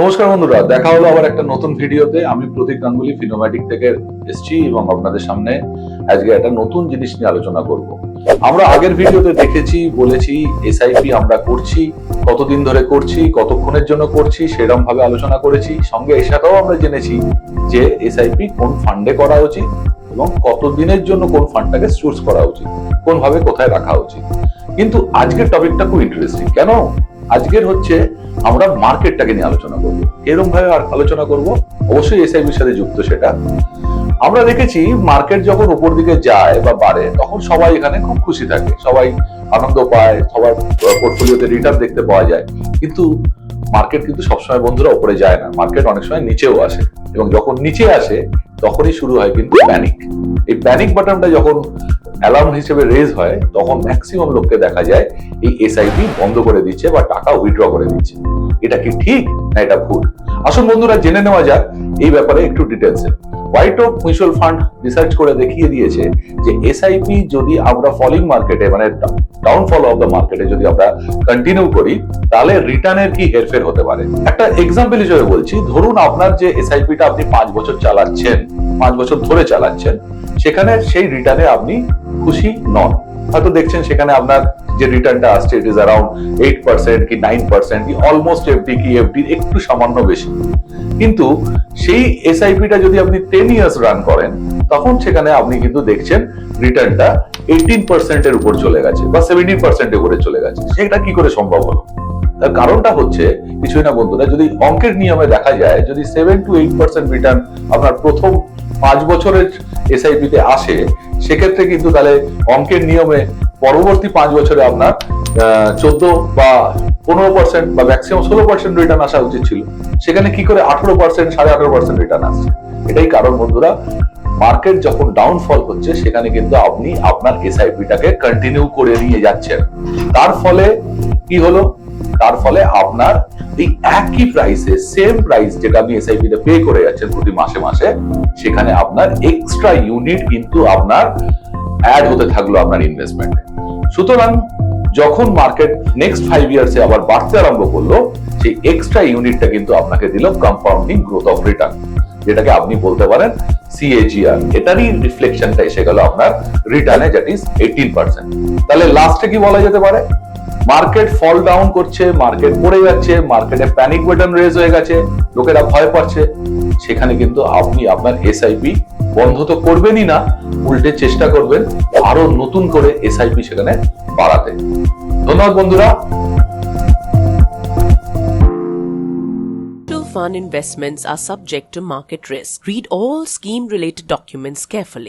নমস্কার বন্ধুরা, দেখা হলো আবার একটা নতুন ভিডিওতে। আমি প্রতীক গাঙ্গুলি ফিনোম্যাটিক থেকে এসেছি এবং আপনাদের সামনে আজকে একটা নতুন জিনিস নিয়ে আলোচনা করব। আমরা আগের ভিডিওতে দেখেছি, বলেছি এসআইপি আমরা করছি, কতদিন ধরে করছি, কতক্ষণের জন্য করছি, সেরকম ভাবে আলোচনা করেছি। সঙ্গে এর সাথেও আমরা জেনেছি যে এসআইপি কোন ফান্ডে করা উচিত এবং কতদিনের জন্য কোন ফান্ডটাকে চুজ করা উচিত, কোন ভাবে কোথায় রাখা উচিত। কিন্তু আজকের টপিকটা খুব ইন্টারেস্টিং। কেন? আজকের হচ্ছে আমরা মার্কেটটাকে নিয়ে আলোচনা করবো। এরকম ভাবে আলোচনা করব, অবশ্যই এসআইপির সাথে যুক্ত সেটা। আমরা দেখেছি মার্কেট যখন উপর দিকে যায় বা বাড়ে তখন সবাই এখানে খুব খুশি থাকে, সবাই আনন্দ পায়, সবার পোর্টফোলিওতে রিটার্ন দেখতে পাওয়া যায়। কিন্তু মার্কেট কিন্তু সবসময় বন্ধুরা উপরে যায় না, মার্কেট অনেক সময় নিচেও আসে, এবং যখন নিচে আসে তখনই শুরু হয় কিন্তু প্যানিক। এই প্যানিক বাটনটা যখন অ্যালার্ম হিসেবে রেজ হয় তখন ম্যাক্সিমাম লোককে দেখা যায় এই এসআইপি বন্ধ করে দিচ্ছে বা টাকা উইথড্র করে দিচ্ছে। এটা কি ঠিক না এটা ভুল? আসুন বন্ধুরা, জেনে নেওয়া যাক এই ব্যাপারে একটু ডিটেলসে। White of mutual fund research করে দেখিয়ে দিয়েছে যে এসআইপি যদি আমরা ফলিং মার্কেটে, মানে ডাউনফল অফ দ্য মার্কেটে যদি আমরা কন্টিনিউ করি, তাহলে রিটার্নের কি হেরফের হতে পারে। একটা এক্সাম্পল হিসেবে বলছি, ধরুন আপনার যে এসআইপিটা আপনি 5 বছর চালাচ্ছেন, 5 বছর ধরে চালাচ্ছেন, সেখানে সেই রিটার্নে আপনি খুশি নন। হয়তো দেখছেন সেখানে আপনার যে রিটার্নটা আসছে ইট ইজ অ্যারাউন্ড 8% কি 9% কি অলমোস্ট এফডি কি এফডি একটু সামান্য বেশি। কিন্তু সেই এসআইপিটা যদি আপনি 10 ইয়ার্স রান করেন, তখন সেখানে আপনি কিন্তু দেখছেন রিটার্নটা 18% এর উপর চলে গেছে বা 17% এর উপরে চলে গেছে। সেটা কি করে সম্ভব হলো? তার কারণটা হচ্ছে কিছুই না বন্ধুরা, যদি অঙ্কের নিয়মে দেখা যায়, যদি 7 to 8% রিটার্ন আপনার প্রথম 5 বছরের এসআইপিতে আসে, সেক্ষেত্রে কিন্তু তাহলে অঙ্কের নিয়মে পরবর্তী 5 বছরে আপনার 14 বা 15% বা ম্যাক্সিমাম 16% রিটার্ন আসা উচিত ছিল। সেখানে কি করে 18%, 18.5% রিটার্ন আসছে? এটাই কারণ বন্ধুরা, মার্কেট যখন ডাউনফল হচ্ছে সেখানে কিন্তু আপনি আপনার এসআইপিটাকে কন্টিনিউ করে নিয়ে যাচ্ছেন। তার ফলে কি হলো? তার ফলে আপনার এই একই প্রাইসে, সেম প্রাইস যেটা আপনি এসআইপি তে পে করে যাচ্ছেন প্রতি মাসে মাসে, সেখানে আপনার এক্সট্রা ইউনিট কিন্তু আপনার অ্যাড হতে থাকলো আপনার ইনভেস্টমেন্টে। সুতরাং যখন মার্কেট নেক্সট 5 ইয়ার্সে আবার বাড়তে আরম্ভ করলো, সেই এক্সট্রা ইউনিটটা কিন্তু আপনাকে দিল কম্পাউন্ডিং গ্রোথ অফ রিটার্ন, যেটাকে আপনি বলতে পারেন সিএজিআর। এটারই রিফ্লেকশনটা এসে গেল আপনার রিটার্নে, দ্যাট ইজ 18%। তাহলে লাস্টে কি বলা যেতে পারে? মার্কেট ফল ডাউন করছে, মার্কেট পড়ে যাচ্ছে, মার্কেটে প্যানিক বাটন রেজ হয়ে গেছে, লোকেরা ভয় পাচ্ছে। সেখানে কিন্তু আপনি আপনার এসআইপি বন্ধ তো করবেনই না, উল্টে চেষ্টা করবেন আরো নতুন করে এসআইপি সেখানে বাড়াতে। ধন্যবাদ বন্ধুরা। Fund investments are subject to market risk. Read all scheme related documents carefully.